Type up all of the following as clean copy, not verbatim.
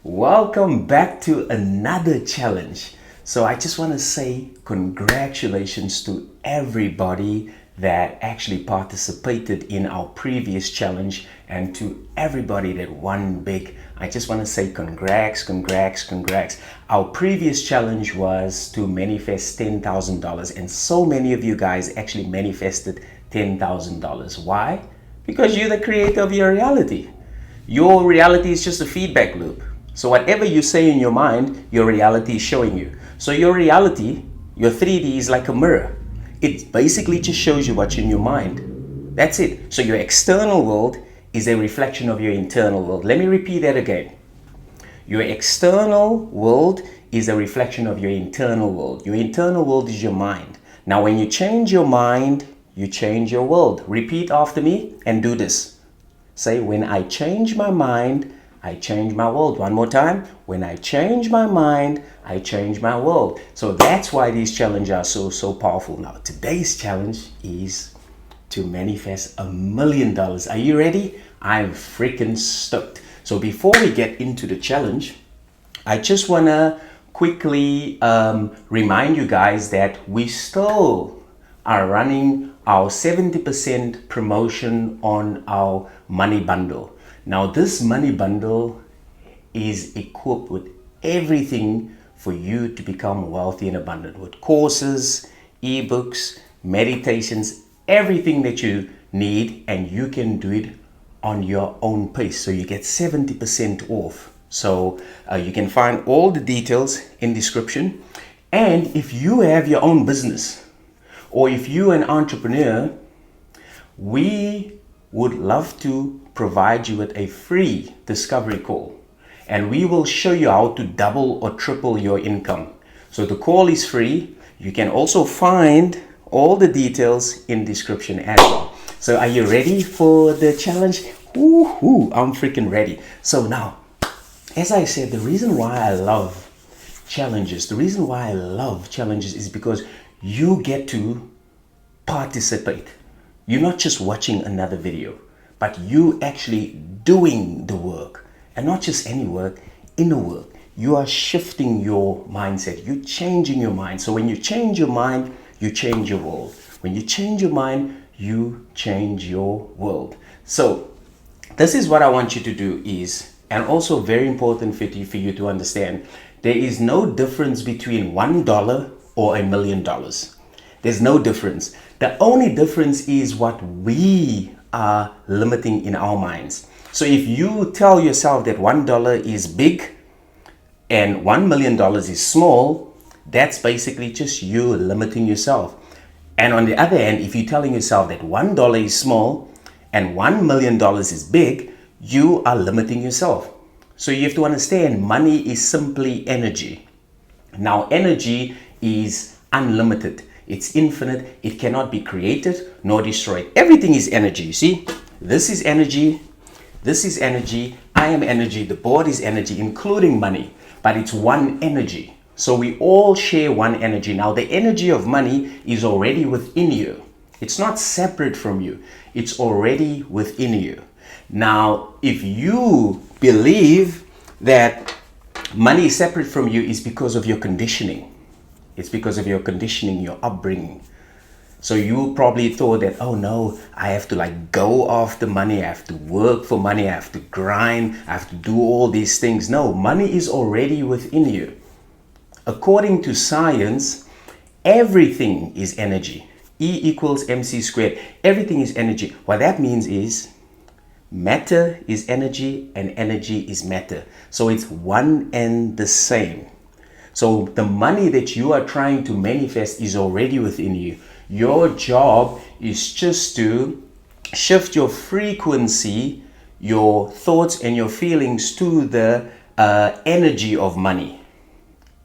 Welcome back to another challenge. So I just want to say congratulations to everybody that actually participated in our previous challenge and to everybody that won big. I just want to say congrats. Our previous challenge was to manifest $10,000 and so many of you guys actually manifested $10,000. Why? Because you're the creator of your reality. Your reality is just a feedback loop. So whatever you say in your mind, your reality is showing you. So your reality, your 3D is like a mirror. It basically just shows you what's in your mind. That's it. So your external world is a reflection of your internal world. Let me repeat that again. Your external world is a reflection of your internal world. Your internal world is your mind. Now when you change your mind, you change your world. Repeat after me and do this. Say, when I change my mind, I change my world. One more time. When I change my mind, I change my world. So that's why these challenges are so powerful. Now, today's challenge is to manifest $1 million. Are you ready? I'm freaking stoked. So before we get into the challenge, I just want to quickly remind you guys that we still are running our 70% promotion on our money bundle. Now this money bundle is equipped with everything for you to become wealthy and abundant, with courses, ebooks, meditations, everything that you need, and you can do it on your own pace. So you get 70% off. So you can find all the details in description. And if you have your own business or if you're an entrepreneur, we would love to provide you with a free discovery call, and we will show you how to double or triple your income. So the call is free. You can also find all the details in description as well. So are you ready for the challenge? Woohoo, I'm freaking ready. So now, as I said, the reason why I love challenges is because you get to participate. You're not just watching another video, but you actually doing the work, and not just any work, inner work. You are shifting your mindset. You're changing your mind. So when you change your mind, you change your world. When you change your mind, you change your world. So this is what I want you to do is, and also very important for you to understand, there is no difference between $1 or $1 million. There's no difference. The only difference is what we are limiting in our minds. So if you tell yourself that $1 is big and $1 million is small, that's basically just you limiting yourself. And on the other hand, if you're telling yourself that $1 is small and $1 million is big, you are limiting yourself. So you have to understand, money is simply energy. Now, energy is unlimited. It's infinite. It cannot be created nor destroyed. Everything is energy. You see, this is energy. This is energy. I am energy. The board is energy, including money. But it's one energy. So we all share one energy. Now, the energy of money is already within you. It's not separate from you. It's already within you. Now, if you believe that money is separate from you, it's because of your conditioning. It's because of your conditioning, your upbringing. So you probably thought that, oh no, I have to go after money, I have to work for money, I have to grind, I have to do all these things. No, money is already within you. According to science, everything is energy. E equals mc squared. Everything is energy. What that means is matter is energy and energy is matter. So it's one and the same. So the money that you are trying to manifest is already within you. Your job is just to shift your frequency, your thoughts and your feelings to the energy of money.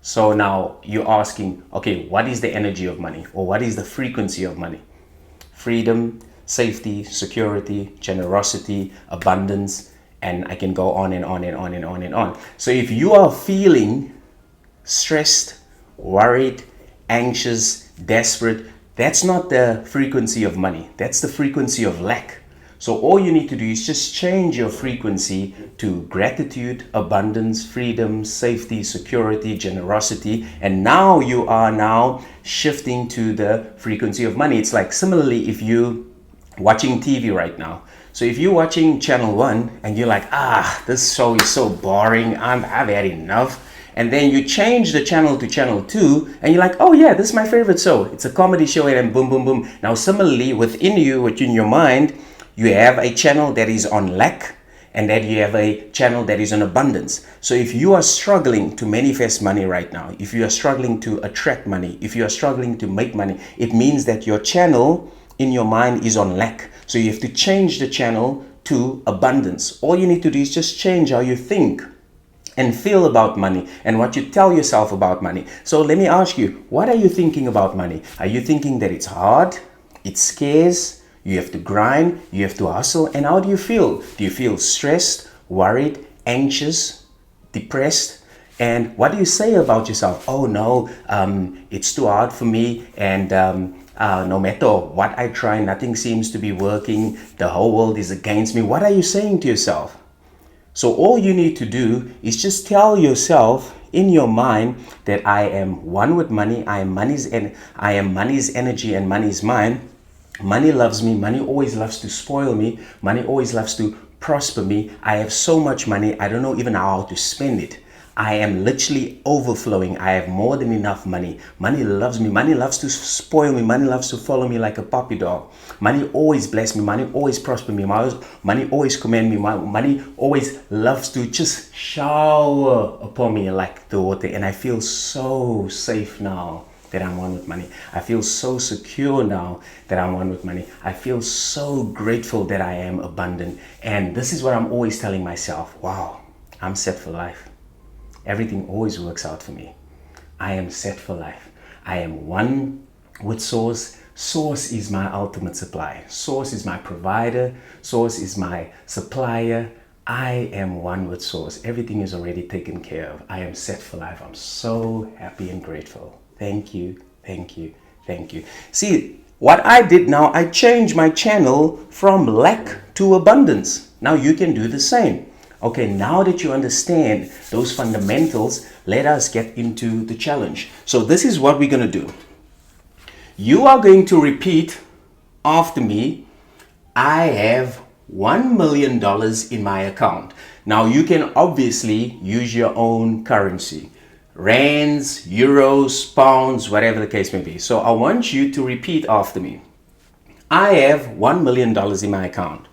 So now you're asking, okay, what is the energy of money? Or what is the frequency of money? Freedom, safety, security, generosity, abundance, and I can go on and on and on and on and on. So if you are feeling stressed, worried, anxious, desperate, that's not the frequency of money. That's the frequency of lack. So all you need to do is just change your frequency to gratitude, abundance, freedom, safety, security, generosity. And now you are now shifting to the frequency of money. It's like similarly if you watching TV right now. So if you're watching channel 1 and you're like, this show is so boring, I've had enough. And then you change the channel to channel 2 and you're like, oh yeah, this is my favorite show. It's a comedy show, and boom, boom, boom. Now similarly within your mind, you have a channel that is on lack, and then you have a channel that is on abundance. So if you are struggling to manifest money right now, if you are struggling to attract money, if you are struggling to make money, it means that your channel in your mind is on lack. So you have to change the channel to abundance. All you need to do is just change how you think and feel about money and what you tell yourself about money. So let me ask you, what are you thinking about money? Are you thinking that it's hard, it's scarce, you have to grind, you have to hustle? And how do you feel? Do you feel stressed, worried, anxious, depressed? And what do you say about yourself? Oh no, it's too hard for me, and no matter what I try, nothing seems to be working. The whole world is against me. What are you saying to yourself? So all you need to do is just tell yourself in your mind that I am one with money. I am money's energy, and money's mine. Money loves me. Money always loves to spoil me. Money always loves to prosper me. I have so much money, I don't know even how to spend it. I am literally overflowing. I have more than enough money. Money loves me. Money loves to spoil me. Money loves to follow me like a puppy dog. Money always bless me. Money always prosper me. Money always commend me. Money always loves to just shower upon me like the water. And I feel so safe now that I'm one with money. I feel so secure now that I'm one with money. I feel so grateful that I am abundant. And this is what I'm always telling myself. Wow, I'm set for life. Everything always works out for me. I am set for life. I am one with Source. Source is my ultimate supply. Source is my provider. Source is my supplier. I am one with Source. Everything is already taken care of. I am set for life. I'm so happy and grateful. Thank you, thank you, thank you. See, what I did now, I changed my channel from lack to abundance. Now you can do the same. Okay, now that you understand those fundamentals, let us get into the challenge. So this is what we're going to do. You are going to repeat after me. I have $1 million in my account. Now you can obviously use your own currency. Rands, euros, pounds, whatever the case may be. So I want you to repeat after me. I have $1 million in my account.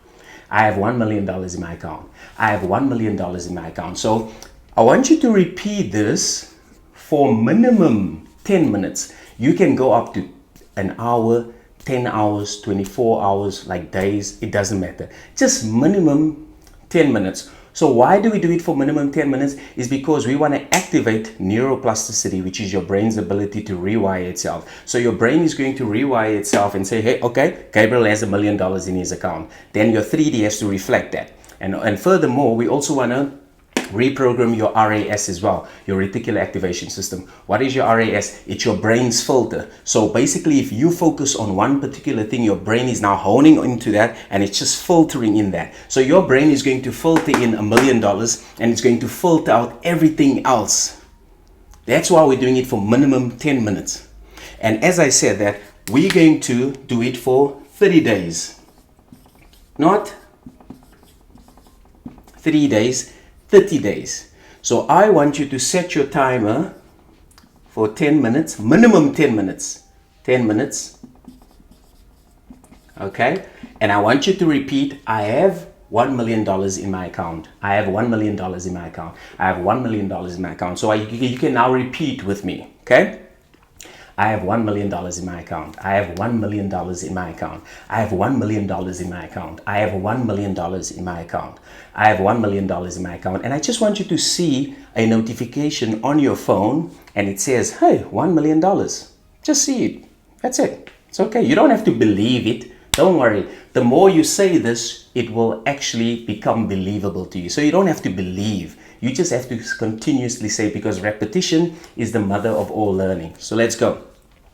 I have $1 million in my account. I have $1 million in my account. So I want you to repeat this for minimum 10 minutes. You can go up to an hour, 10 hours, 24 hours, like days. It doesn't matter. Just minimum 10 minutes. So why do we do it for minimum 10 minutes? Is because we want to activate neuroplasticity, which is your brain's ability to rewire itself. So your brain is going to rewire itself and say, hey, okay, Gabriel has $1 million in his account. Then your 3D has to reflect that. And furthermore, we also want to reprogram your RAS as well, your reticular activation system. What is your RAS? It's your brain's filter. So basically, if you focus on one particular thing, your brain is now honing into that, and it's just filtering in that. So your brain is going to filter in $1 million, and it's going to filter out everything else. That's why we're doing it for minimum 10 minutes. And as I said that, we're going to do it for 30 days. Not 3 days, 30 days. So I want you to set your timer for 10 minutes, minimum 10 minutes. 10 minutes. Okay? And I want you to repeat, I have $1 million in my account. I have $1 million in my account. I have $1 million in my account. So you can now repeat with me. Okay? I have $1 million in my account. I have $1 million in my account. I have $1 million in my account. I have $1 million in my account. I have $1 million in my account. And I just want you to see a notification on your phone and it says, hey, $1 million. Just see it. That's it. It's okay. You don't have to believe it. Don't worry. The more you say this, it will actually become believable to you. So you don't have to believe. You just have to continuously say, because repetition is the mother of all learning. So let's go.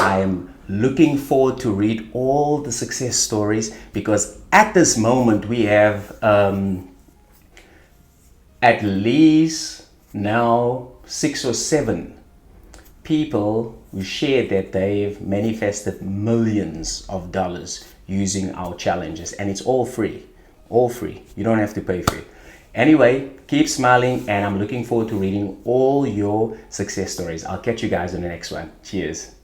I am looking forward to read all the success stories, because at this moment we have at least now 6 or 7 people who shared that they've manifested millions of dollars using our challenges, and it's all free. You don't have to pay for it. Anyway, keep smiling, and I'm looking forward to reading all your success stories. I'll catch you guys in the next one. Cheers.